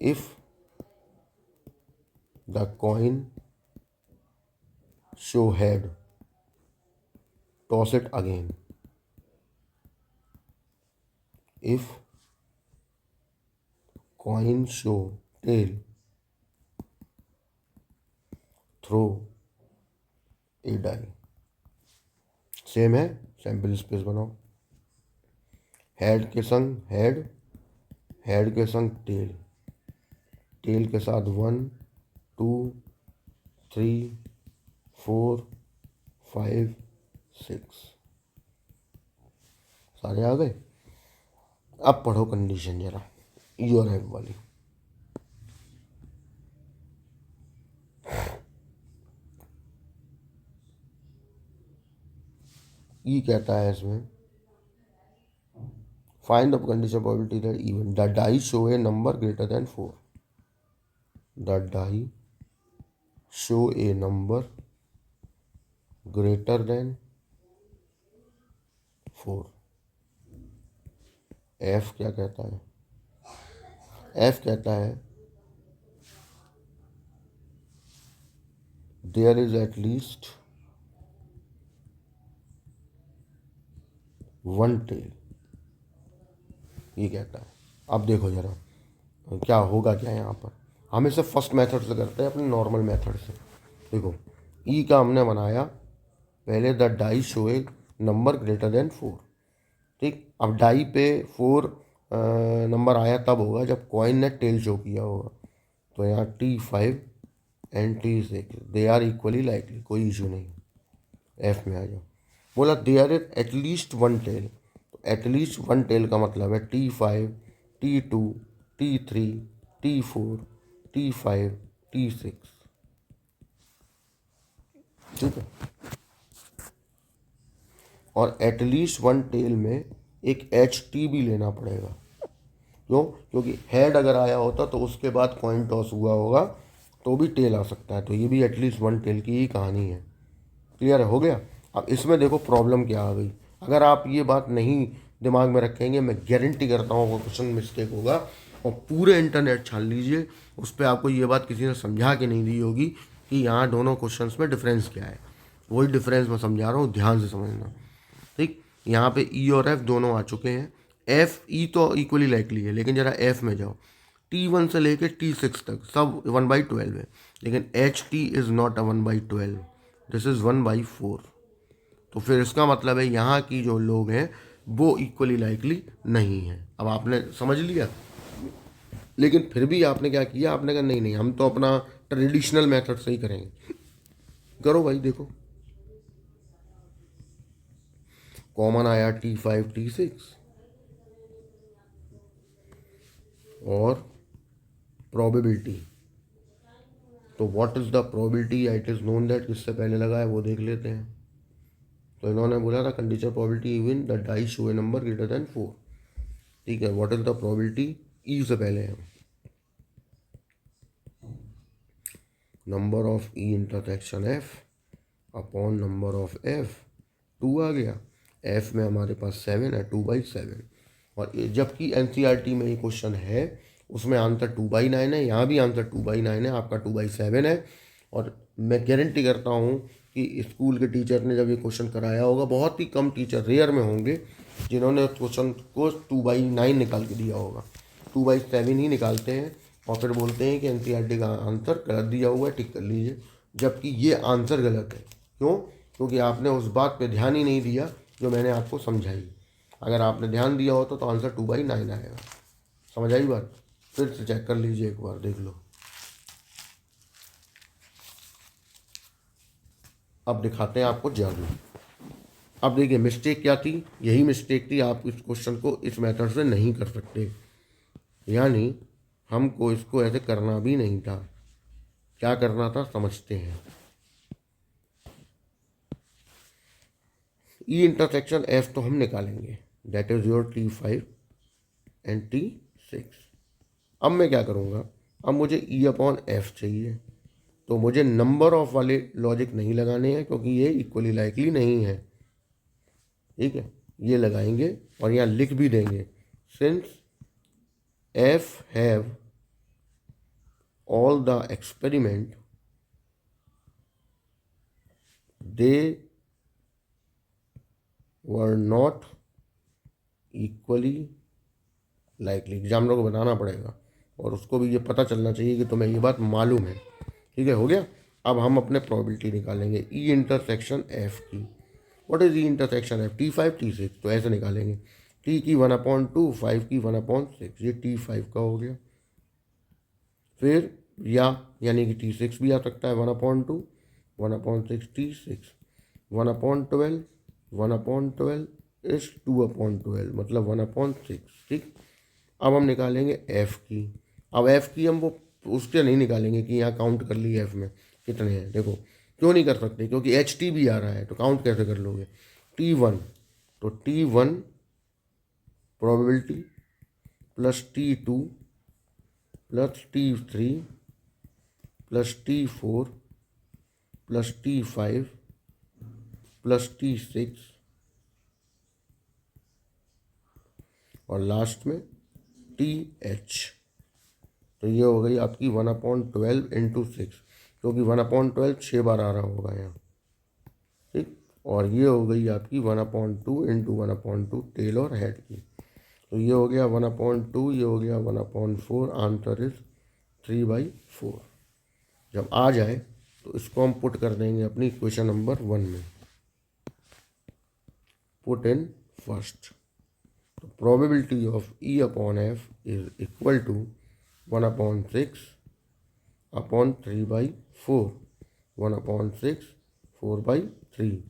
if the coin show head, toss it again. If coin show tail, throw a die. Same है, sample space बनाओ, head के संग हेड, हेड के संग टेल, टेल के साथ 1 2 3 4 5 6 सारे आ गए। अब पढ़ो कंडीशन जरा ई और एफ वाली। ई कहता है इसमें find the condition probability that even the die show a number greater than 4, the die show a number greater than 4। F क्या कहता है, एफ कहता है there is at least 1 tail, ये कहता है। अब देखो जरा क्या होगा, क्या यहाँ पर हम इसे फर्स्ट मेथड से करते हैं, अपने नॉर्मल मेथड से। देखो ई का हमने बनाया पहले, the die show a number greater than 4, ठीक। अब डाई पे 4 नंबर आया तब होगा जब कॉइन ने टेल शो किया होगा, तो यहाँ T5 and T6 they are equally likely, कोई इशू नहीं। एफ में आ जाओ, बोला देयर इज एटलीस्ट 1 टेल, तो एटलीस्ट 1 टेल का मतलब है T5 T2 T3 T4 T5 T6, ठीक है। और एटलीस्ट 1 टेल में एक HT भी लेना पड़ेगा, क्यों, क्योंकि हेड अगर आया होता तो उसके बाद कॉइन टॉस हुआ होगा तो भी टेल आ सकता है, तो ये भी एटलीस्ट 1 टेल की ही कहानी है। क्लियर हो गया। अब इसमें देखो प्रॉब्लम क्या आ गई, अगर आप ये बात नहीं दिमाग में रखेंगे, मैं गारंटी करता हूँ वो क्वेश्चन मिस्टेक होगा, और पूरे इंटरनेट छान लीजिए, उस पर आपको ये बात किसी ने समझा के नहीं दी होगी कि यहाँ दोनों क्वेश्चंस में डिफरेंस क्या है। वही डिफरेंस मैं समझा रहा हूँ, ध्यान से समझना। ठीक, यहाँ पे ई और एफ दोनों आ चुके हैं। एफ ई तो इक्वली लाइकली है, लेकिन जरा एफ में जाओ, T1 से लेके T6 तक सब 1/12 है, लेकिन HT is not a 1/12, this is 1/4। तो फिर इसका मतलब है यहाँ की जो लोग हैं वो इक्वली लाइकली नहीं है। अब आपने समझ लिया, लेकिन फिर भी आपने क्या किया, आपने कहा नहीं नहीं हम तो अपना ट्रेडिशनल मेथड से ही करेंगे। करो भाई, देखो कॉमन आया T5 T6 और प्रोबेबिलिटी। तो what is the probability, it is known that, किससे पहले लगा है वो देख लेते हैं। तो इन्होंने बोला था condition probability even the die show a number greater than 4। ठीक है, what is the probability, E से पहले है number of E intersection F upon number of F, 2 आ गया। एफ में हमारे पास 7 है, 2/7। और जबकि एनसीईआरटी में ये क्वेश्चन है उसमें आंसर 2/9 है, यहाँ भी आंसर 2/9 है, आपका 2/7 है। और मैं गारंटी करता हूँ कि स्कूल के टीचर ने जब ये क्वेश्चन कराया होगा, बहुत ही कम टीचर, रेयर में होंगे जिन्होंने क्वेश्चन को 2/9 निकाल के दिया होगा। 2/7 ही निकालते हैं और फिर बोलते हैं कि एनसीईआरटी का आंसर गलत दिया हुआ है, टिक कर लीजिए, जबकि ये आंसर गलत है। क्यों? क्योंकि आपने उस बात पे ध्यान ही नहीं दिया जो मैंने आपको समझाई। अगर आपने ध्यान दिया होता तो आंसर 2/9 आएगा। समझ आई बात? फिर से चेक कर लीजिए, एक बार देख लो। अब दिखाते हैं आपको जादू। अब देखिए मिस्टेक क्या थी, यही मिस्टेक थी, आप इस क्वेश्चन को इस मेथड से नहीं कर सकते, यानी हमको इसको ऐसे करना भी नहीं था। क्या करना था समझते हैं। ई इंटरसेक्शन एफ तो हम निकालेंगे, that is your T5 and T6। अब मैं क्या करूँगा, अब मुझे ई अपॉन एफ चाहिए, तो मुझे नंबर ऑफ वाले लॉजिक नहीं लगाने हैं क्योंकि ये इक्वली लाइकली नहीं है। ठीक है, ये लगाएंगे और यहाँ लिख भी देंगे since F have all the experiment they were not equally likely. Examiner को बताना पड़ेगा और उसको भी ये पता चलना चाहिए कि तुम्हें ये बात मालूम है। ठीक है, हो गया। अब हम अपने प्रोबेबिलिटी निकालेंगे ई इंटरसेक्शन एफ की। What is E intersection F, T5 T6, तो ऐसे निकालेंगे T की 1/2, 5 की 1/6, ये T5 का हो गया। फिर यानी कि T6 भी आ सकता है, 1/2, 1/6 T6, 1/12, 1/12 इज 2/12, मतलब 1/6। ठीक, अब हम निकालेंगे एफ की। अब एफ की हम वो उसके नहीं निकालेंगे कि यहाँ काउंट कर लिए एफ में कितने हैं। देखो क्यों नहीं कर सकते, क्योंकि HT भी आ रहा है, तो काउंट कैसे कर लोगे। T1, तो T1 probability plus T2 plus T3 plus T4 plus T5 plus T6 और लास्ट में TH। तो ये हो गई आपकी 1/12 इंटू 6, क्योंकि 1/12 6 बार आ रहा होगा यहाँ। ठीक, और ये हो गई आपकी 1/2 इंटू 1/2 टेल और हेड की। तो ये हो गया 1/2, ये हो गया 1/4, आंसर इज 3/4। जब आ जाए तो इसको हम पुट कर देंगे अपनी क्वेश्चन नंबर 1 में। पुट इन फर्स्ट, तो probability of E upon F is equal to 1/6 upon 3/4, 1/6 4/3,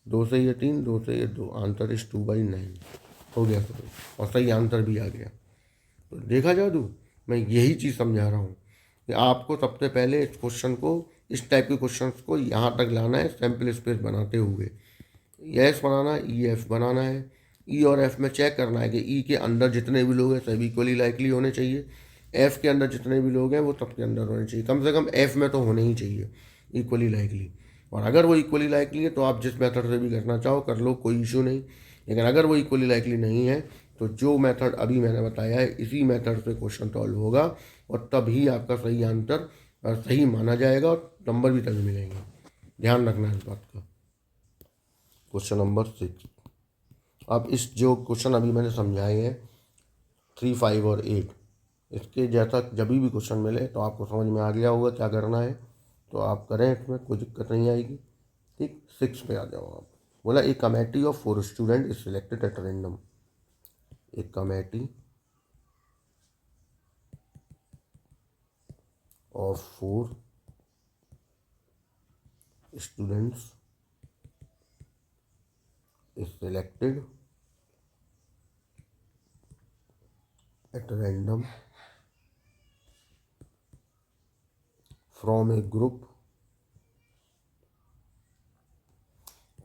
2 से ये 3, 2 से ये 2, आंसर इज 2/9। हो गया सर, और सही आंसर भी आ गया। तो देखा जादू, मैं यही चीज़ समझा रहा हूँ कि आपको सबसे पहले इस क्वेश्चन को, इस टाइप के क्वेश्चंस को यहाँ तक लाना है, सैम्पल स्पेस बनाते हुए एस बनाना है, ई एफ बनाना है। ई और एफ में चेक करना है कि ई के अंदर जितने भी लोग हैं सभी इक्वली लाइकली होने चाहिए, एफ के अंदर जितने भी लोग हैं वो सबके अंदर होने चाहिए, कम से कम एफ में तो होने ही चाहिए इक्वली लाइकली। और अगर वो इक्वली लाइकली है तो आप जिस मेथड से भी करना चाहो कर लो, कोई इशू नहीं। लेकिन अगर वो इक्वली लाइकली नहीं है तो जो मेथड अभी मैंने बताया है इसी मेथड से क्वेश्चन सॉल्व होगा और तभी आपका सही आंसर सही माना जाएगा और नंबर भी तभी मिलेंगे। ध्यान रखना इस बात का। Question number 6। अब इस जो क्वेश्चन अभी मैंने समझाए हैं 3, 5 और 8, इसके जैसा जब भी क्वेश्चन मिले तो आपको समझ में आ गया होगा क्या करना है, तो आप करें, इसमें कोई दिक्कत नहीं आएगी। ठीक, 6 पे आ जाओ आप। बोला ए committee of 4 student is selected at random. एक committee of 4 students is selected at random from a group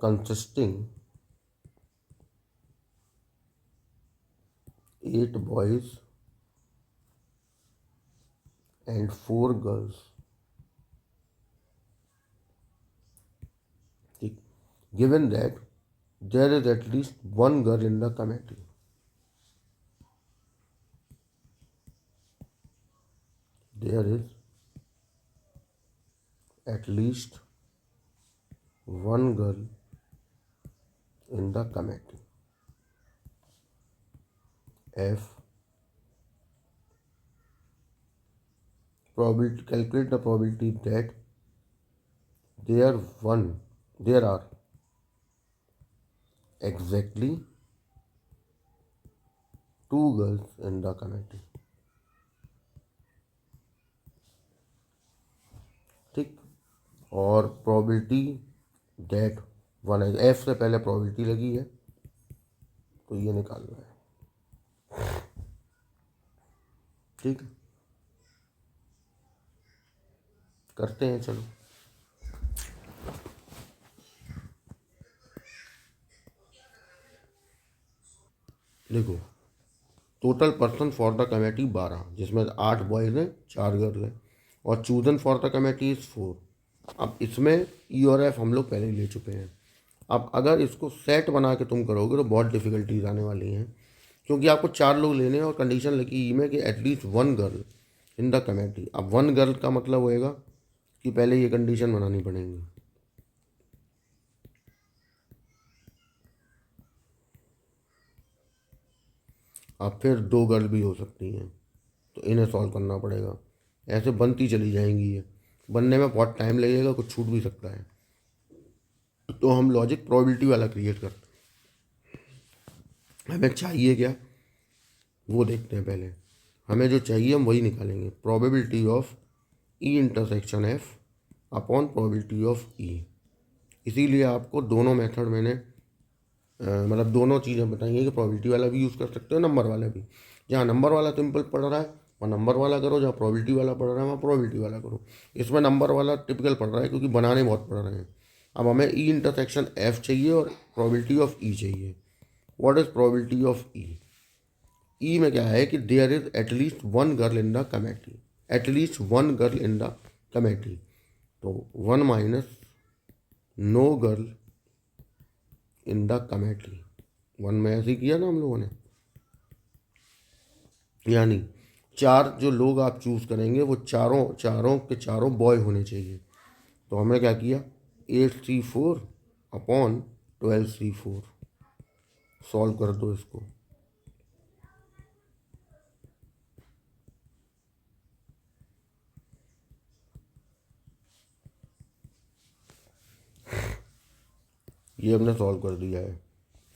consisting 8 boys and 4 girls. Given that there is at least one girl in the committee. There is at least one girl in the committee. F. Probability, calculate the probability that there are exactly 2 girls in the committee. ठीक, और probability that 1 है, F से पहले probability लगी है तो ये निकालना है। ठीक, करते हैं, चलो। देखो, total person for the committee 12, जिसमें 8 बॉयज़ हैं 4 गर्ल हैं, और chosen for the committee is 4। अब इसमें ई और एफ हम लोग पहले ही ले चुके हैं। अब अगर इसको सेट बना के तुम करोगे तो बहुत डिफ़िकल्टीज आने वाली हैं, क्योंकि आपको 4 लोग लेने हैं और कंडीशन लिखी ई में कि at least 1 girl in the committee. अब 1 गर्ल का मतलब होएगा कि पहले ये कंडीशन बनानी पड़ेगी। अब फिर 2 गर्ल भी हो सकती हैं, तो इन्हें सॉल्व करना पड़ेगा। ऐसे बनती चली जाएंगी, ये बनने में बहुत टाइम लगेगा, कुछ छूट भी सकता है। तो हम लॉजिक प्रोबेबिलिटी वाला क्रिएट करते हैं। हमें चाहिए क्या वो देखते हैं पहले। हमें जो चाहिए हम वही निकालेंगे। Probability of E intersection F upon probability of E. इसीलिए आपको दोनों मेथड मैंने मतलब दोनों चीज़ें बताई हैं कि प्रोबेबिलिटी वाला भी यूज़ कर सकते हो, नंबर वाला भी। जहाँ नंबर वाला सिंपल पढ़ रहा है वहाँ नंबर वाला करो, जहाँ प्रोबेबिलिटी वाला पढ़ रहा है वहाँ प्रोबेबिलिटी वाला करो। इसमें नंबर वाला टिपिकल पढ़ रहा है क्योंकि बनाने बहुत पड़ रहे हैं। अब हमें ई इंटरसेक्शन एफ चाहिए और प्रोबेबिलिटी ऑफ ई चाहिए। What is probability of E? E में क्या है कि there is at least 1 girl in the committee. At least 1 girl in the committee, तो 1 minus no girl in the committee. 1 में ऐसे ही किया ना हम लोगों ने, यानी 4 जो लोग आप चूज़ करेंगे वो चारों के चारों बॉय होने चाहिए। तो हमने क्या किया, 8C4 अपॉन 12C4। सॉल्व कर दो इसको। ये हमने सॉल्व कर दिया है।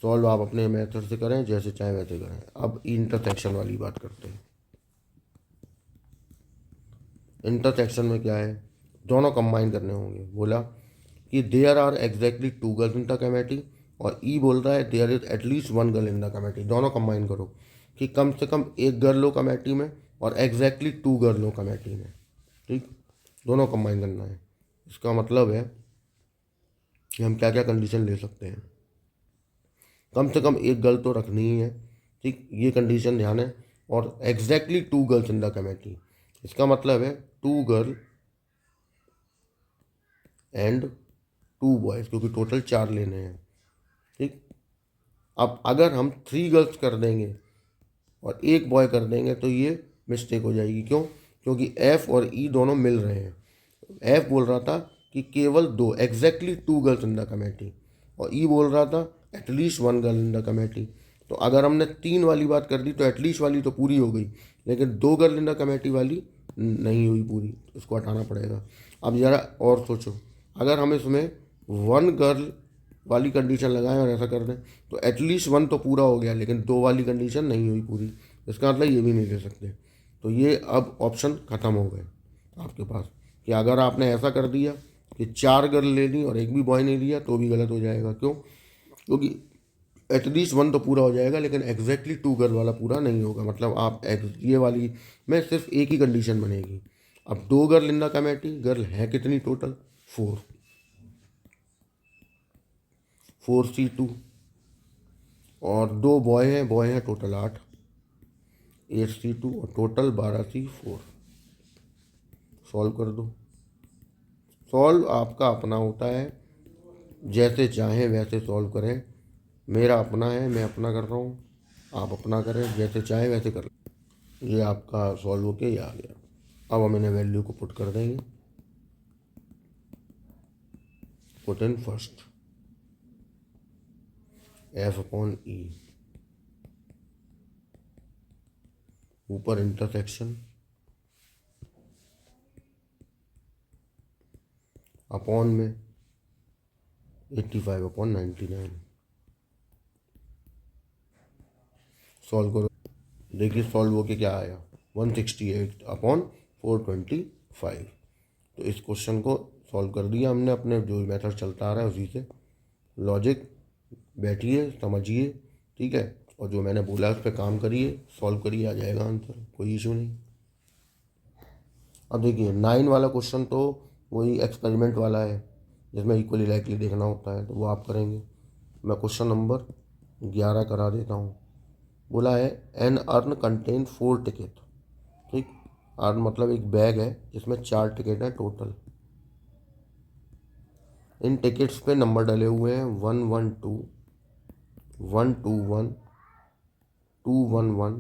सॉल्व आप अपने मेथड से करें, जैसे चाहे वैसे करें। अब इंटरसेक्शन वाली बात करते हैं। इंटरसेक्शन में क्या है, दोनों कंबाइन करने होंगे। बोला कि there are exactly 2 girls in the committee, और ई बोल रहा है there is at least 1 girl in the committee. दोनों कंबाइन करो कि कम से कम 1 गर्ल हो कमेटी में और एग्जैक्टली 2 गर्ल हो कमेटी में। ठीक, दोनों कंबाइन करना है। इसका मतलब है कि हम क्या क्या कंडीशन ले सकते हैं। कम से कम 1 गर्ल तो रखनी ही है। ठीक, ये कंडीशन ध्यान है। और exactly 2 girls in the committee, इसका मतलब है 2 गर्ल एंड 2 बॉयज़, क्योंकि टोटल 4 लेने हैं। ठीक, अब अगर हम 3 गर्ल्स कर देंगे और 1 बॉय कर देंगे तो ये मिस्टेक हो जाएगी। क्यों? क्योंकि एफ और ई दोनों मिल रहे हैं। एफ बोल रहा था कि केवल 2 exactly 2 girls in the committee, और ई बोल रहा था at least one girl in the committee. तो अगर हमने 3 वाली बात कर दी तो एटलीस्ट वाली तो पूरी हो गई, लेकिन 2 गर्ल इन द कमेटी वाली नहीं हुई पूरी, इसको हटाना पड़ेगा। अब ज़रा और सोचो, अगर हम इसमें 1 गर्ल वाली कंडीशन लगाएं और ऐसा कर दें तो एटलीस्ट 1 तो पूरा हो गया, लेकिन 2 वाली कंडीशन नहीं हुई पूरी, इसका मतलब ये भी नहीं ले सकते। तो ये अब ऑप्शन ख़त्म हो गए आपके पास, कि अगर आपने ऐसा कर दिया कि 4 गर्ल ले ली और एक भी बॉय नहीं लिया तो भी गलत हो जाएगा। क्यों? क्योंकि एटलीस्ट 1 तो पूरा हो जाएगा, लेकिन एग्जैक्टली 2 गर्ल वाला पूरा नहीं होगा। मतलब आप ये वाली में सिर्फ एक ही कंडीशन बनेगी। अब 2 girl in the committee, girl है कितनी टोटल? 4, 4C2, और 2 बॉय हैं टोटल 8, 8C2 और टोटल 12C4। सॉल्व कर दो। सॉल्व आपका अपना होता है, जैसे चाहें वैसे सॉल्व करें। मेरा अपना है, मैं अपना कर रहा हूँ, आप अपना करें, जैसे चाहें वैसे कर। ये आपका सॉल्व होके ये आ गया। अब हम इन्हें वैल्यू को पुट कर देंगे। पुट इन फर्स्ट F/E, ऊपर इंटरसेक्शन अपॉन में 85/99। सॉल्व करो, देखिए सॉल्व होके क्या आया, 168/425। तो इस क्वेश्चन को सॉल्व कर दिया हमने, अपने जो मेथड चलता आ रहा है उसी से। लॉजिक बैठिए, समझिए, ठीक है, और जो मैंने बोला उस पर काम करिए, सॉल्व करिए, आ जाएगा आंसर, कोई इशू नहीं। अब देखिए 9 वाला क्वेश्चन तो वही एक्सपेरिमेंट वाला है, जिसमें इक्वली लाइकली देखना होता है, तो वो आप करेंगे। मैं क्वेश्चन नंबर 11 करा देता हूँ। बोला है एन अर्न कंटेन 4 टिकट, ठीक। अर्न मतलब एक बैग है जिसमें 4 टिकट है टोटल। इन टिकट्स पे नंबर डले हुए हैं 112, 121, 211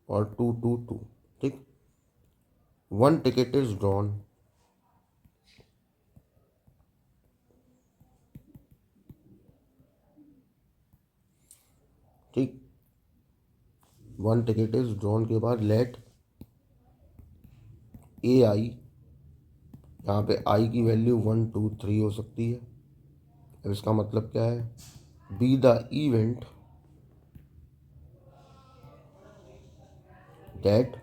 और 222, ठीक। 1 टिकट इज ड्रॉन, ठीक। 1 टिकट इज ड्रॉन के बाद लेट ए आई, यहाँ पे आई की वैल्यू 1 2 3 हो सकती है। अब इसका मतलब क्या है? Be the event that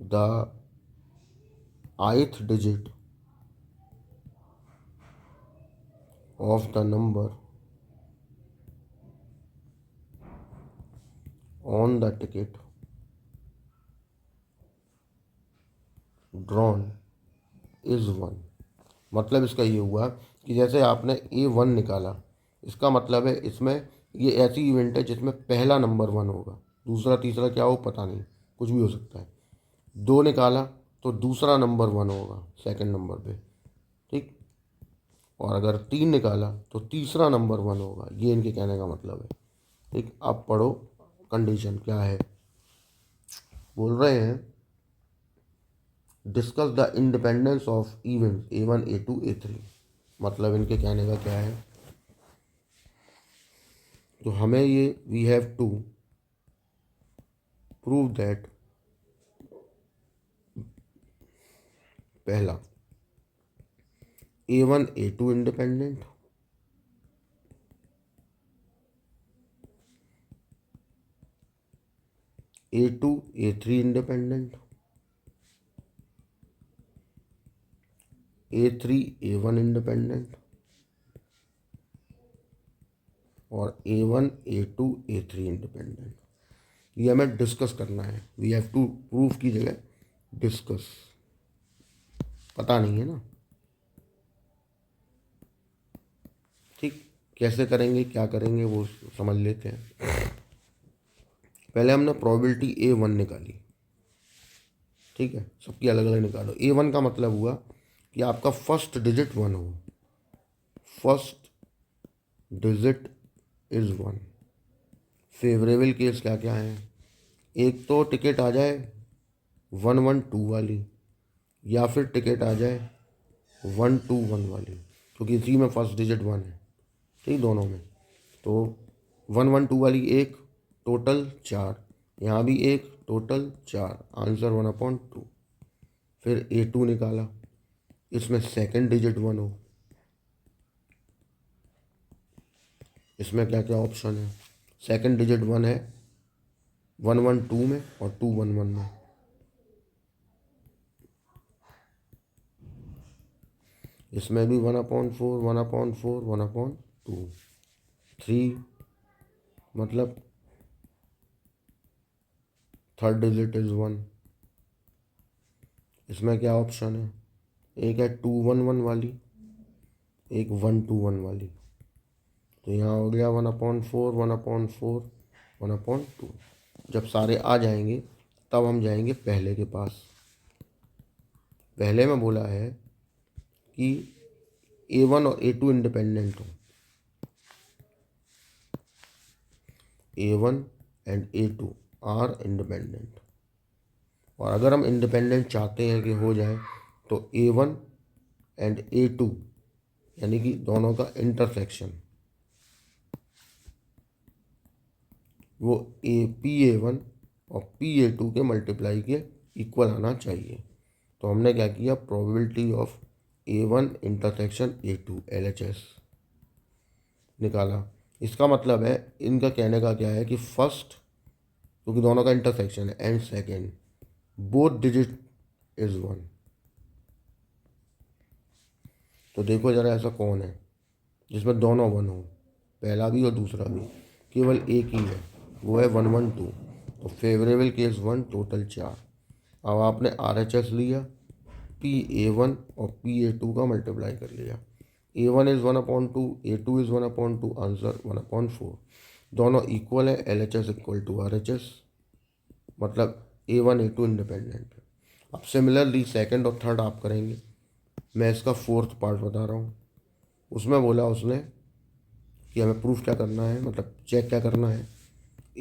the ith digit of the number on the ticket drawn is 1। मतलब इसका ये हुआ कि जैसे आपने A1 निकाला, इसका मतलब है इसमें ये ऐसी इवेंट है जिसमें पहला नंबर 1 होगा, दूसरा तीसरा क्या हो पता नहीं, कुछ भी हो सकता है। 2 निकाला तो दूसरा नंबर 1 होगा सेकंड नंबर पे, ठीक। और अगर 3 निकाला तो तीसरा नंबर 1 होगा। ये इनके कहने का मतलब है, ठीक। अब पढ़ो कंडीशन क्या है। बोल रहे हैं discuss the independence of event A1 A2 A3। मतलब इनके कहने का क्या है, तो हमें ये we have to prove that पहला A1 A2 independent, A2 A3 independent, A3 A1 independent और A1 A2 A3 इंडिपेंडेंट। ये हमें डिस्कस करना है। वी हैव टू प्रूफ की जगह डिस्कस, पता नहीं है ना, ठीक। कैसे करेंगे क्या करेंगे वो समझ लेते हैं। पहले हमने प्रोबेबिलिटी A1 निकाली, ठीक है, सबकी अलग अलग निकालो। A1 का मतलब हुआ कि आपका फर्स्ट डिजिट 1 हो, first digit is 1। Favourable case क्या क्या है? एक तो टिकट आ जाए 112 वाली, या फिर टिकट आ जाए 121 वाली। क्योंकि इसी में फर्स्ट डिजिट 1 है, ठीक, दोनों में। तो 1 1 2 वाली एक, टोटल 4, यहाँ भी एक, टोटल 4, आंसर 1/2। फिर A2 निकाला, इसमें सेकंड डिजिट 1 हो। इसमें क्या क्या ऑप्शन है? सेकंड डिजिट 1 है 1 1 2 में और 2 1 1 में। इसमें भी 1/4, 1/4, 1/2, 3, मतलब थर्ड डिजिट इज 1। इसमें क्या ऑप्शन है? एक है 2 1 1 वाली, एक 1 2 1 वाली। तो यहाँ हो गया 1/4, 1/4, 1/2। जब सारे आ जाएंगे तब हम जाएंगे पहले के पास। पहले में बोला है कि A1 और A2 इंडिपेंडेंट हो। A1 and A2 are independent. और अगर हम इंडिपेंडेंट चाहते हैं कि हो जाए तो A1 एंड A2 यानी कि दोनों का इंटरसेक्शन, वो PA1 और PA2 के मल्टीप्लाई के इक्वल आना चाहिए। तो हमने क्या किया, probability of A1 intersection A2 LHS निकाला। इसका मतलब है, इनका कहने का क्या है कि फर्स्ट, क्योंकि दोनों का इंटरसेक्शन है, and second both digit is 1। तो देखो जरा ऐसा कौन है जिसमें दोनों 1 हो, पहला भी और दूसरा भी। केवल एक ही है, वो है 1 1 2। तो फेवरेबल केस 1, टोटल 4। अब आपने RHS लिया, PA1 और PA2 का मल्टीप्लाई कर लिया। A1 is 1/2, A2 is 1/2, answer 1/4। दोनों इक्वल है, LHS इक्वल टू RHS, मतलब A1 A2 इंडिपेंडेंट है। अब सिमिलरली सेकंड और थर्ड आप करेंगे। मैं इसका फोर्थ पार्ट बता रहा हूँ। उसमें बोला उसने कि हमें प्रूफ क्या करना है, मतलब चेक क्या करना है,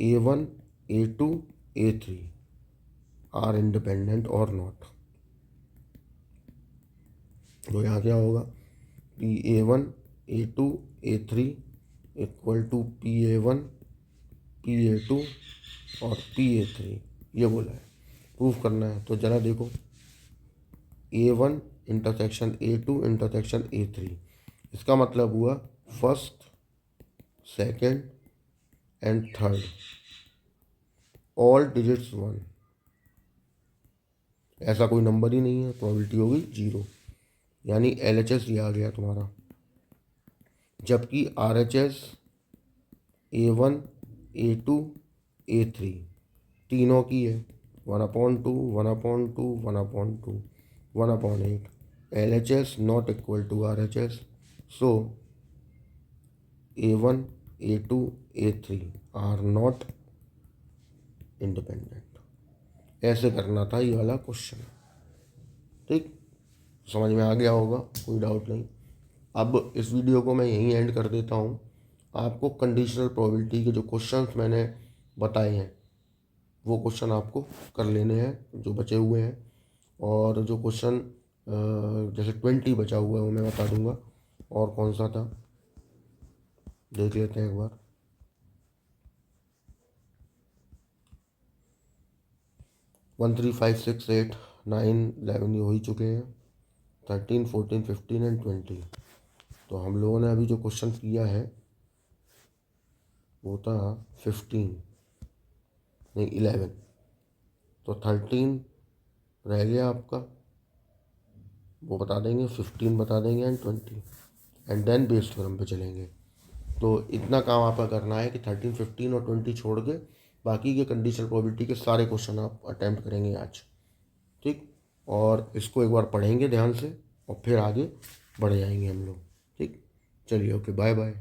A1 A2 A3 are independent और नॉट। तो यहाँ क्या होगा, PA1 A2 A3 equal to PA1 PA2 और PA3, ये बोला है। प्रूफ करना है तो ज़रा देखो, A1 intersection A2 intersection A3, इसका मतलब हुआ first second and third all digits 1। ऐसा कोई नंबर ही नहीं है, प्रोबेबिलिटी होगी 0, यानी LHS ये आ गया तुम्हारा। जबकि RHS A1 A2 A3 तीनों की है 1/2, 1/2, 1/2, 1/8। LHS not equal to RHS, so A1 A2 A3 are not independent. ऐसे करना था ये वाला क्वेश्चन, ठीक, समझ में आ गया होगा, कोई डाउट नहीं। अब इस वीडियो को मैं यहीं एंड कर देता हूँ। आपको कंडीशनल प्रोबेबिलिटी के जो क्वेश्चंस मैंने बताए हैं वो क्वेश्चन आपको कर लेने हैं जो बचे हुए हैं। और जो क्वेश्चन जैसे 20 बचा हुआ है वो मैं बता दूंगा। और कौन सा था देख लेते हैं एक बार। 1 3 5 6 8 9 11 ये हो ही चुके हैं। 13 14 15 एंड 20। तो हम लोगों ने अभी जो क्वेश्चन किया है वो था 15 नहीं 11। तो 13 रह गया आपका, वो बता देंगे, 15 बता देंगे and 20, and then based theorem पे चलेंगे। तो इतना काम आपका करना है कि 13 15 और 20 छोड़ के बाकी के कंडीशनल प्रोबेबिलिटी के सारे क्वेश्चन आप अटैम्प्ट करेंगे आज, ठीक। और इसको एक बार पढ़ेंगे ध्यान से और फिर आगे बढ़ जाएंगे हम लोग, ठीक। चलिए, ओके, बाय बाय।